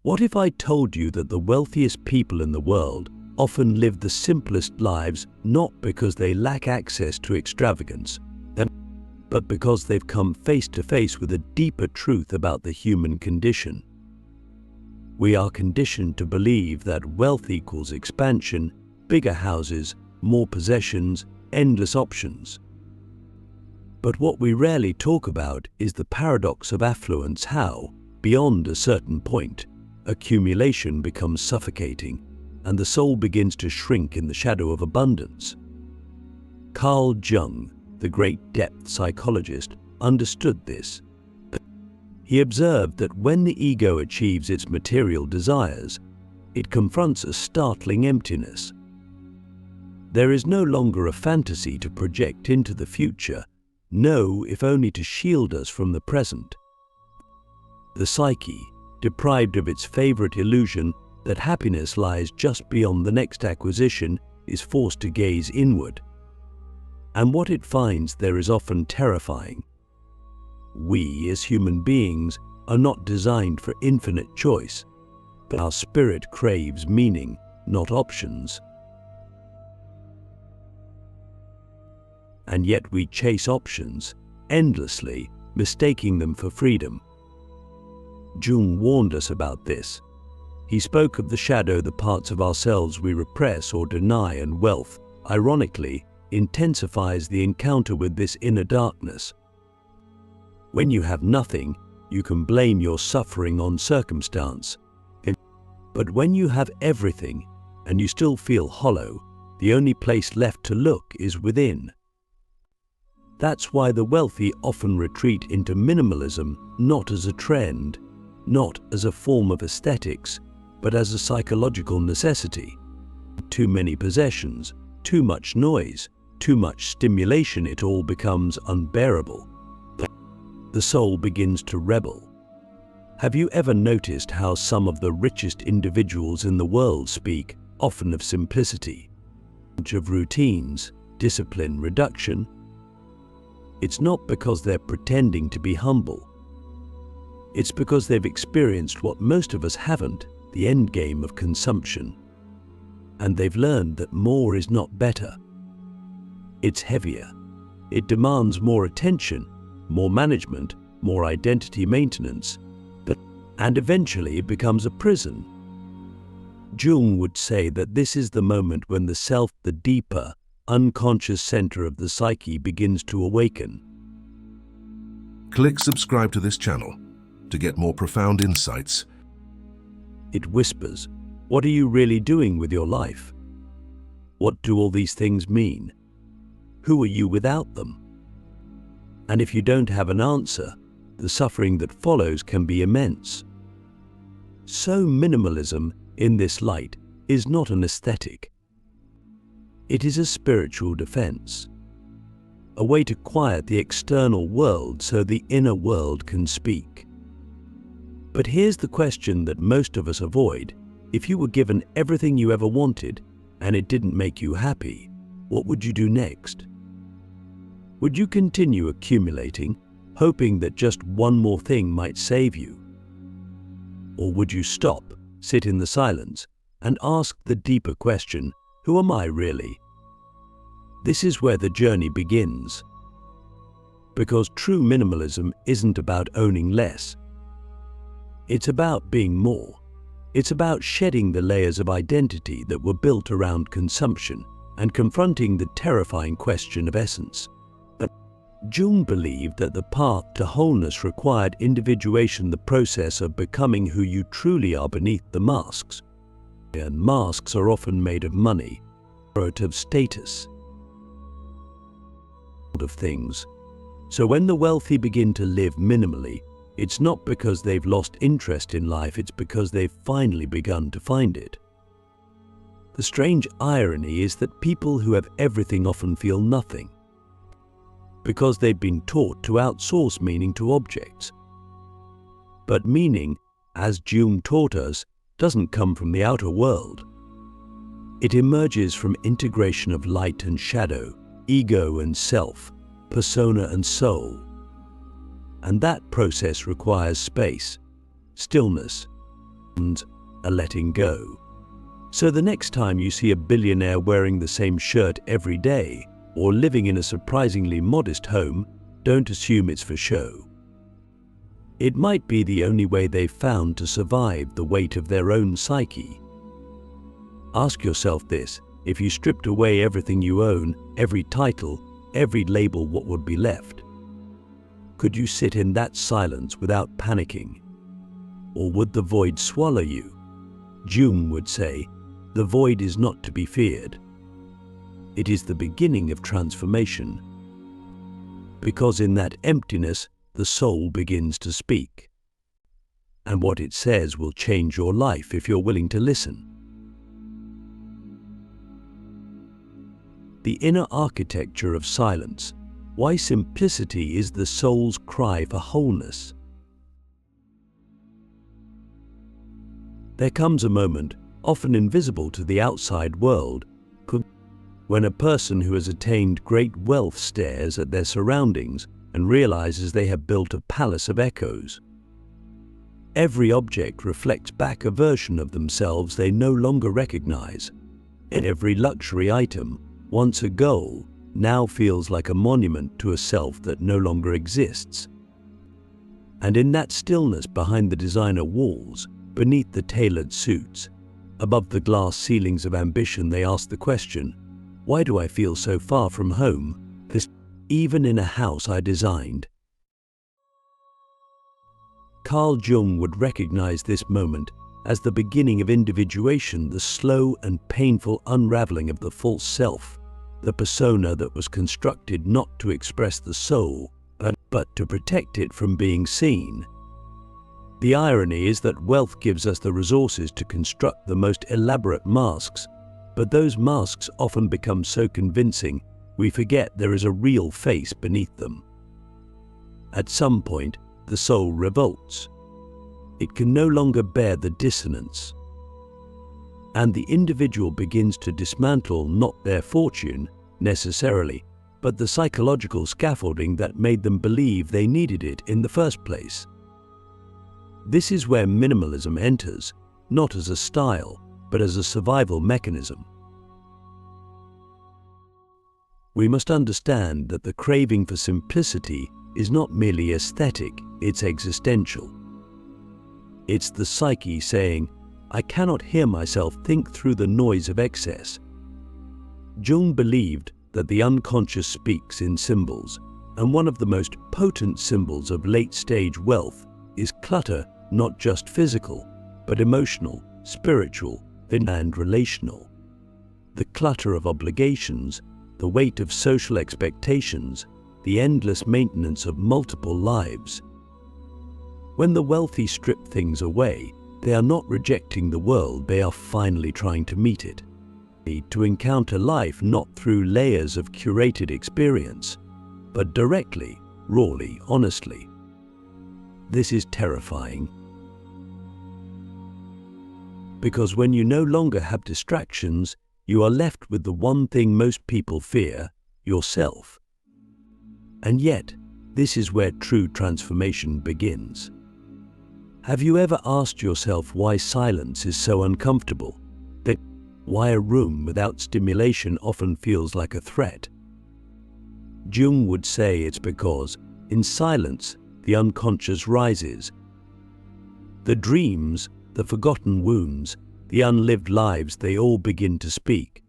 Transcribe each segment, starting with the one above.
What if I told you that the wealthiest people in the world often live the simplest lives, not because they lack access to extravagance, but because they've come face to face with a deeper truth about the human condition? We are conditioned to believe that wealth equals expansion, bigger houses, more possessions, endless options. But what we rarely talk about is the paradox of affluence, how, beyond a certain point, accumulation becomes suffocating and the soul begins to shrink in the shadow of abundance. Carl Jung, the great depth psychologist, understood this. He observed that when the ego achieves its material desires, it confronts a startling emptiness. There is no longer a fantasy to project into the future, no, if only to shield us from the present. The psyche, deprived of its favorite illusion that happiness lies just beyond the next acquisition, is forced to gaze inward. And what it finds there is often terrifying. We, as human beings, are not designed for infinite choice, but our spirit craves meaning, not options. And yet we chase options, endlessly, mistaking them for freedom. Jung warned us about this. He spoke of the shadow, the parts of ourselves we repress or deny, and wealth, ironically, intensifies the encounter with this inner darkness. When you have nothing, you can blame your suffering on circumstance. But when you have everything and you still feel hollow, the only place left to look is within. That's why the wealthy often retreat into minimalism, not as a trend, not as a form of aesthetics, but as a psychological necessity. Too many possessions, too much noise, too much stimulation, it all becomes unbearable. The soul begins to rebel. Have you ever noticed how some of the richest individuals in the world speak often of simplicity, of routines, discipline, reduction? It's not because they're pretending to be humble. It's because they've experienced what most of us haven't, the end game of consumption. And they've learned that more is not better. It's heavier. It demands more attention, more management, more identity maintenance, and eventually it becomes a prison. Jung would say that this is the moment when the self, the deeper, unconscious center of the psyche, begins to awaken. Click subscribe to this channel to get more profound insights. It whispers, what are you really doing with your life? What do all these things mean? Who are you without them? And if you don't have an answer, the suffering that follows can be immense. So minimalism, in this light, is not an aesthetic. It is a spiritual defense, a way to quiet the external world so the inner world can speak. But here's the question that most of us avoid. If you were given everything you ever wanted and it didn't make you happy, what would you do next? Would you continue accumulating, hoping that just one more thing might save you? Or would you stop, sit in the silence, and ask the deeper question, who am I really? This is where the journey begins. Because true minimalism isn't about owning less. It's about being more. It's about shedding the layers of identity that were built around consumption and confronting the terrifying question of essence. Jung believed that the path to wholeness required individuation, the process of becoming who you truly are beneath the masks. And masks are often made of money, of status, of things. So when the wealthy begin to live minimally, it's not because they've lost interest in life, it's because they've finally begun to find it. The strange irony is that people who have everything often feel nothing, because they've been taught to outsource meaning to objects. But meaning, as Jung taught us, doesn't come from the outer world. It emerges from integration of light and shadow, ego and self, persona and soul. And that process requires space, stillness, a letting go. So the next time you see a billionaire wearing the same shirt every day or living in a surprisingly modest home, don't assume it's for show. It might be the only way they've found to survive the weight of their own psyche. Ask yourself this: if you stripped away everything you own, every title, every label, what would be left? Could you sit in that silence without panicking? Or would the void swallow you? Jung would say, the void is not to be feared. It is the beginning of transformation, because in that emptiness, the soul begins to speak. And what it says will change your life if you're willing to listen. The inner architecture of silence. Why simplicity is the soul's cry for wholeness. There comes a moment, often invisible to the outside world, when a person who has attained great wealth stares at their surroundings and realizes they have built a palace of echoes. Every object reflects back a version of themselves they no longer recognize. And every luxury item, once a goal, now feels like a monument to a self that no longer exists. And in that stillness behind the designer walls, beneath the tailored suits, above the glass ceilings of ambition, they ask the question, why do I feel so far from home, even in a house I designed? Carl Jung would recognize this moment as the beginning of individuation, the slow and painful unraveling of the false self, the persona that was constructed not to express the soul, but to protect it from being seen. The irony is that wealth gives us the resources to construct the most elaborate masks, but those masks often become so convincing we forget there is a real face beneath them. At some point, the soul revolts. It can no longer bear the dissonance. And the individual begins to dismantle not their fortune, necessarily, but the psychological scaffolding that made them believe they needed it in the first place. This is where minimalism enters, not as a style, but as a survival mechanism. We must understand that the craving for simplicity is not merely aesthetic, it's existential. It's the psyche saying, I cannot hear myself think through the noise of excess. Jung believed that the unconscious speaks in symbols, and one of the most potent symbols of late-stage wealth is clutter, not just physical, but emotional, spiritual, and relational. The clutter of obligations, the weight of social expectations, the endless maintenance of multiple lives. When the wealthy strip things away, they are not rejecting the world, they are finally trying to meet it. To encounter life not through layers of curated experience, but directly, rawly, honestly. This is terrifying. Because when you no longer have distractions, you are left with the one thing most people fear, yourself. And yet, this is where true transformation begins. Have you ever asked yourself why silence is so uncomfortable? Why a room without stimulation often feels like a threat? Jung would say it's because, in silence, the unconscious rises. The dreams, the forgotten wounds, the unlived lives, they all begin to speak.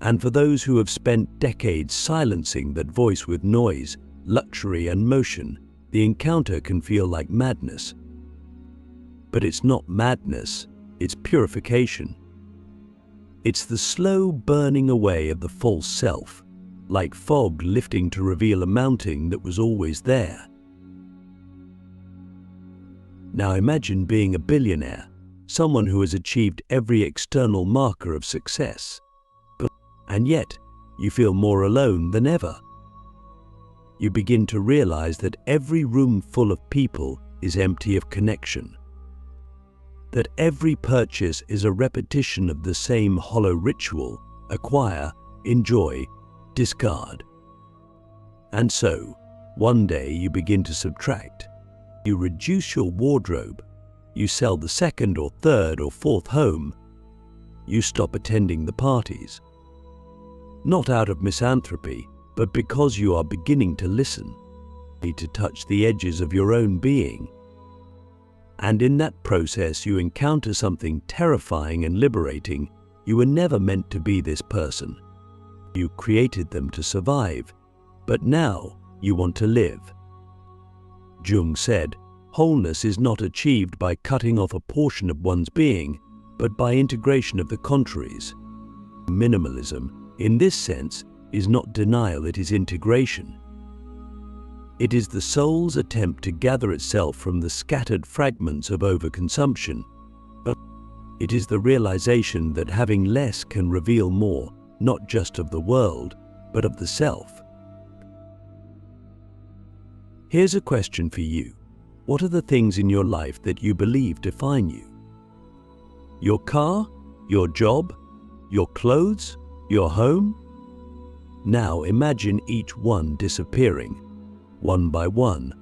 And for those who have spent decades silencing that voice with noise, luxury and motion, the encounter can feel like madness. But it's not madness, it's purification. It's the slow burning away of the false self, like fog lifting to reveal a mountain that was always there. Now imagine being a billionaire, someone who has achieved every external marker of success. And yet, you feel more alone than ever. You begin to realize that every room full of people is empty of connection. That every purchase is a repetition of the same hollow ritual: acquire, enjoy, discard. And so, one day you begin to subtract. You reduce your wardrobe, You sell the second or third or fourth home. You stop attending the parties. Not out of misanthropy, but because you are beginning to listen, to touch the edges of your own being. And in that process you encounter something terrifying and liberating. You were never meant to be this person. You created them to survive, but now you want to live. Jung said, wholeness is not achieved by cutting off a portion of one's being, but by integration of the contraries. Minimalism, in this sense, is not denial, it is integration. It is the soul's attempt to gather itself from the scattered fragments of overconsumption. It is the realization that having less can reveal more, not just of the world, but of the self. Here's a question for you. What are the things in your life that you believe define you? Your car? Your job? Your clothes? Your home? Now imagine each one disappearing. One by one.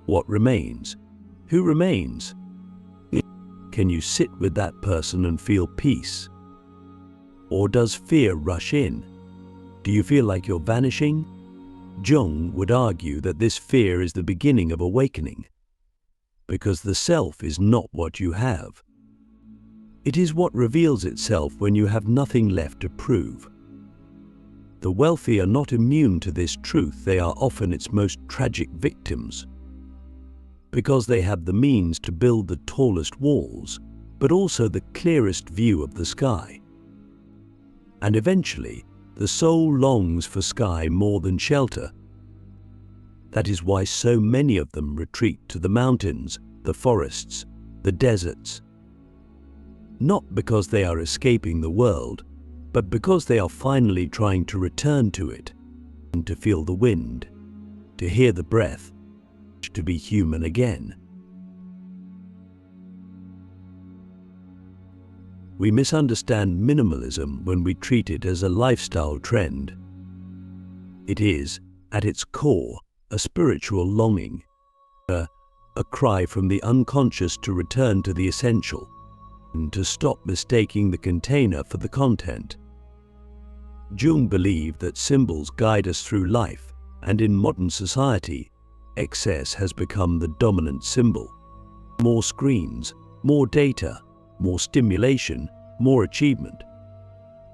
What remains? Who remains? Can you sit with that person and feel peace? Or does fear rush in? Do you feel like you're vanishing? Jung would argue that this fear is the beginning of awakening, because the self is not what you have. It is what reveals itself when you have nothing left to prove. The wealthy are not immune to this truth. They are often its most tragic victims, because they have the means to build the tallest walls, but also the clearest view of the sky. And eventually, the soul longs for sky more than shelter. That is why so many of them retreat to the mountains, the forests, the deserts. Not because they are escaping the world, but because they are finally trying to return to it, and to feel the wind, to hear the breath, to be human again. We misunderstand minimalism when we treat it as a lifestyle trend. It is, at its core, a spiritual longing, a cry from the unconscious to return to the essential, and to stop mistaking the container for the content. Jung believed that symbols guide us through life, and in modern society, excess has become the dominant symbol. More screens, more data, more stimulation, more achievement.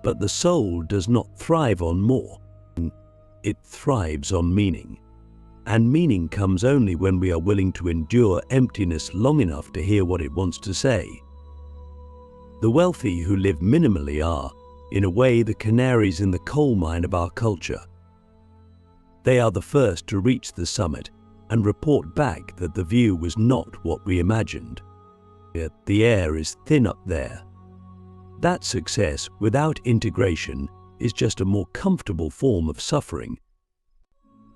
But the soul does not thrive on more. It thrives on meaning. And meaning comes only when we are willing to endure emptiness long enough to hear what it wants to say. The wealthy who live minimally are, in a way, the canaries in the coal mine of our culture. They are the first to reach the summit and report back that the view was not what we imagined. Yet the air is thin up there. That success without integration is just a more comfortable form of suffering.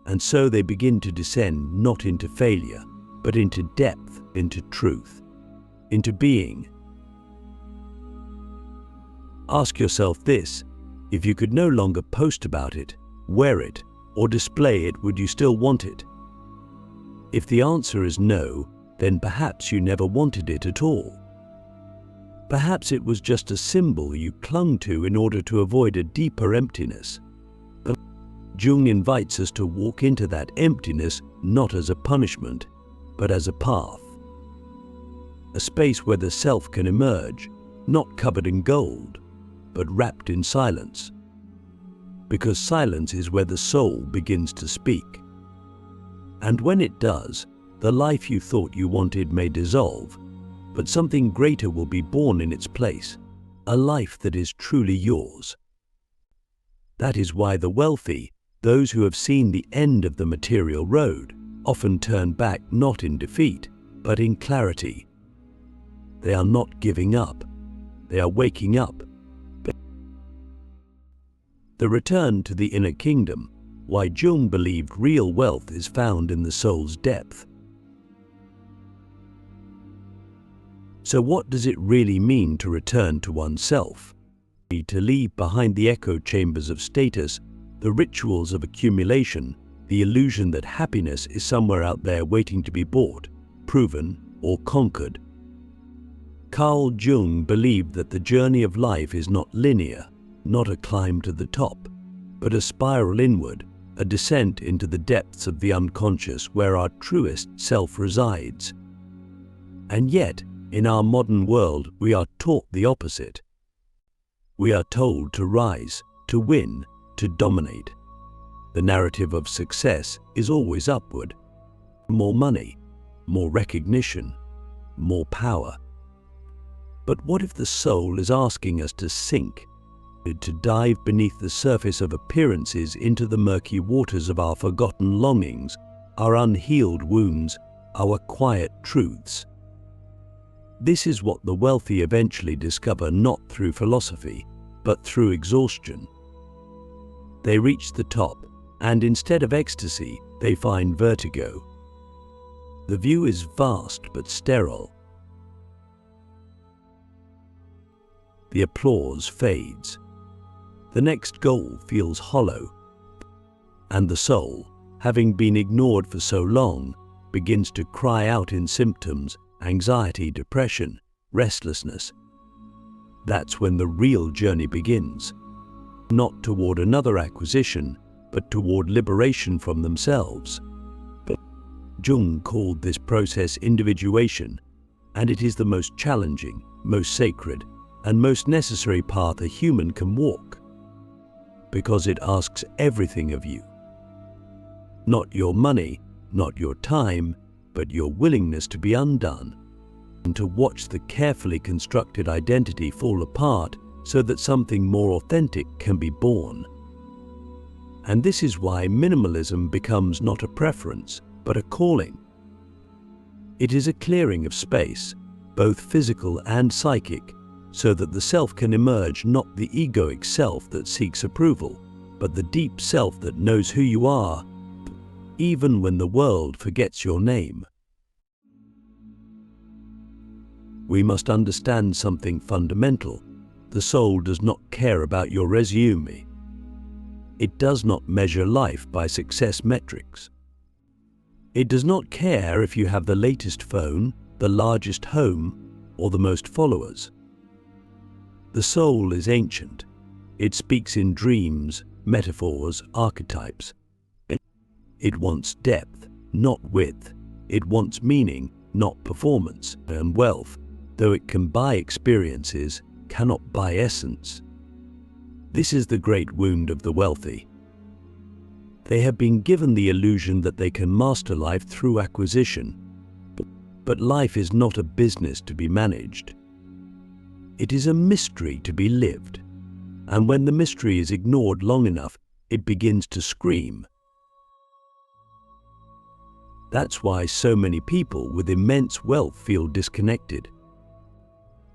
And so they begin to descend not into failure, but into depth, into truth, into being. Ask yourself this: if you could no longer post about it, wear it, or display it, would you still want it? If the answer is no, then perhaps you never wanted it at all. Perhaps it was just a symbol you clung to in order to avoid a deeper emptiness. But Jung invites us to walk into that emptiness not as a punishment, but as a path. A space where the self can emerge, not covered in gold, but wrapped in silence. Because silence is where the soul begins to speak. And when it does, the life you thought you wanted may dissolve, but something greater will be born in its place, a life that is truly yours. That is why the wealthy, those who have seen the end of the material road, often turn back not in defeat, but in clarity. They are not giving up, they are waking up. The return to the inner kingdom, why Jung believed real wealth is found in the soul's depth. So what does it really mean to return to oneself? To leave behind the echo chambers of status, the rituals of accumulation, the illusion that happiness is somewhere out there waiting to be bought, proven, or conquered. Carl Jung believed that the journey of life is not linear, not a climb to the top, but a spiral inward, a descent into the depths of the unconscious where our truest self resides. And yet, in our modern world, we are taught the opposite. We are told to rise, to win, to dominate. The narrative of success is always upward. More money, more recognition, more power. But what if the soul is asking us to sink, to dive beneath the surface of appearances into the murky waters of our forgotten longings, our unhealed wounds, our quiet truths? This is what the wealthy eventually discover, not through philosophy, but through exhaustion. They reach the top, and instead of ecstasy, they find vertigo. The view is vast but sterile. The applause fades. The next goal feels hollow. And the soul, having been ignored for so long, begins to cry out in symptoms: anxiety, depression, restlessness. That's when the real journey begins. Not toward another acquisition, but toward liberation from themselves. Jung called this process individuation, and it is the most challenging, most sacred, and most necessary path a human can walk, because it asks everything of you. Not your money, not your time, but your willingness to be undone, and to watch the carefully constructed identity fall apart so that something more authentic can be born. And this is why minimalism becomes not a preference, but a calling. It is a clearing of space, both physical and psychic, so that the self can emerge, not the egoic self that seeks approval, but the deep self that knows who you are, even when the world forgets your name. We must understand something fundamental. The soul does not care about your resume. It does not measure life by success metrics. It does not care if you have the latest phone, the largest home, or the most followers. The soul is ancient. It speaks in dreams, metaphors, archetypes. It wants depth, not width. It wants meaning, not performance. And wealth, though it can buy experiences, cannot buy essence. This is the great wound of the wealthy. They have been given the illusion that they can master life through acquisition. But life is not a business to be managed. It is a mystery to be lived. And when the mystery is ignored long enough, it begins to scream. That's why so many people with immense wealth feel disconnected.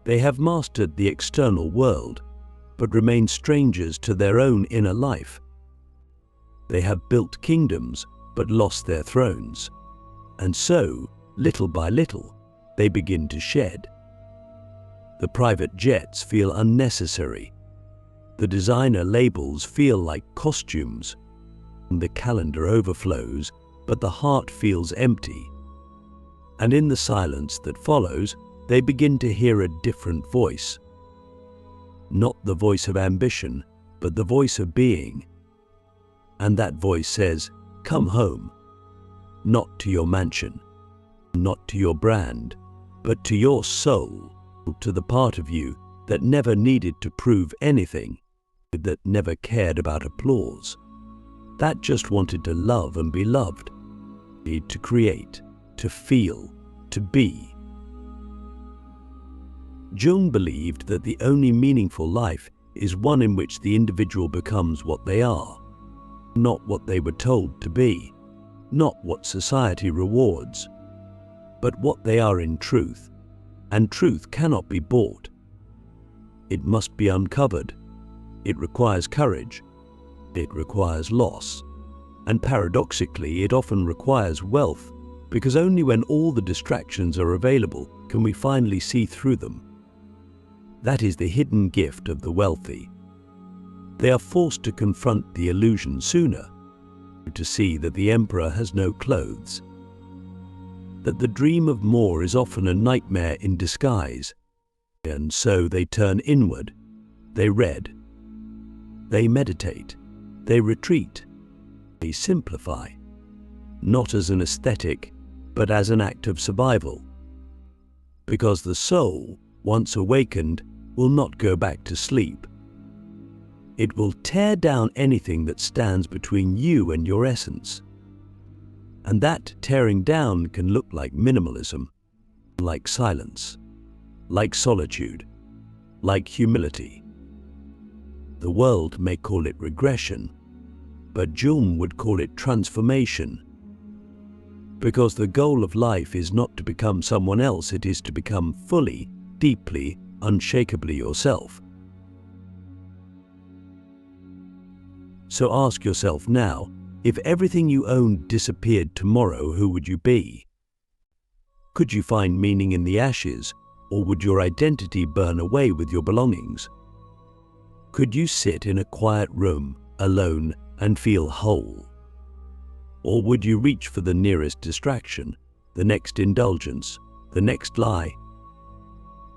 They have mastered the external world, but remain strangers to their own inner life. They have built kingdoms, but lost their thrones. And so, little by little, they begin to shed. The private jets feel unnecessary. The designer labels feel like costumes. The calendar overflows, but the heart feels empty. And in the silence that follows, they begin to hear a different voice. Not the voice of ambition, but the voice of being. And that voice says, "Come home." Not to your mansion, not to your brand, but to your soul, to the part of you that never needed to prove anything, that never cared about applause, that just wanted to love and be loved, to create, to feel, to be. Jung believed that the only meaningful life is one in which the individual becomes what they are, not what they were told to be, not what society rewards, but what they are in truth, and truth cannot be bought. It must be uncovered. It requires courage. It requires loss. And paradoxically, it often requires wealth, because only when all the distractions are available can we finally see through them. That is the hidden gift of the wealthy. They are forced to confront the illusion sooner, to see that the emperor has no clothes, that the dream of more is often a nightmare in disguise, And so they turn inward, they read, they meditate, they retreat, they simplify, not as an aesthetic, but as an act of survival. Because the soul, once awakened, will not go back to sleep. It will tear down anything that stands between you and your essence. And that tearing down can look like minimalism, like silence, like solitude, like humility. The world may call it regression, but Jung would call it transformation. Because the goal of life is not to become someone else, it is to become fully, deeply, unshakably yourself. So ask yourself now, if everything you owned disappeared tomorrow, who would you be? Could you find meaning in the ashes, or would your identity burn away with your belongings? Could you sit in a quiet room, alone, and feel whole? Or would you reach for the nearest distraction, the next indulgence, the next lie?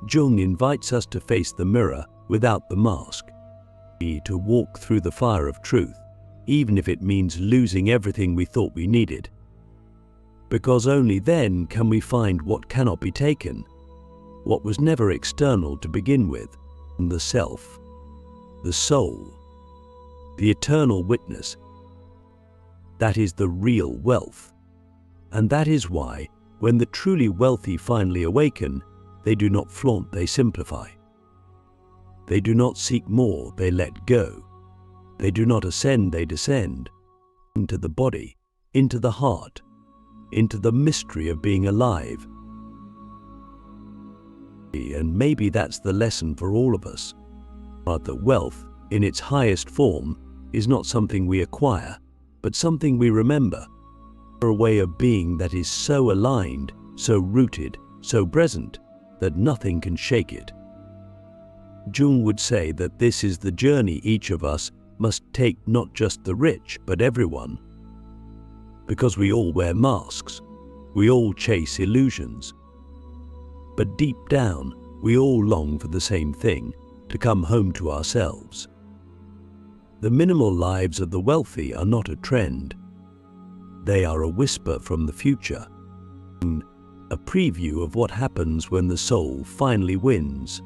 Jung invites us to face the mirror without the mask, to walk through the fire of truth, even if it means losing everything we thought we needed. Because only then can we find what cannot be taken, what was never external to begin with, the self, the soul, the eternal witness. That is the real wealth. And that is why, when the truly wealthy finally awaken, they do not flaunt, they simplify. They do not seek more, they let go. They do not ascend, they descend into the body, into the heart, into the mystery of being alive. And maybe that's the lesson for all of us. But that wealth, in its highest form, is not something we acquire, but something we remember, a way of being that is so aligned, so rooted, so present, that nothing can shake it. Jung would say that this is the journey each of us must take, not just the rich, but everyone. Because we all wear masks, we all chase illusions. But deep down, we all long for the same thing, to come home to ourselves. The minimal lives of the wealthy are not a trend. They are a whisper from the future, a preview of what happens when the soul finally wins.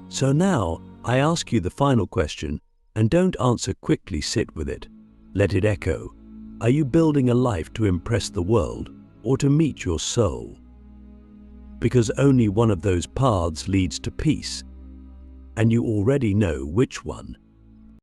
So now, I ask you the final question, and don't answer quickly, sit with it. Let it echo. Are you building a life to impress the world, or to meet your soul? Because only one of those paths leads to peace, and you already know which one.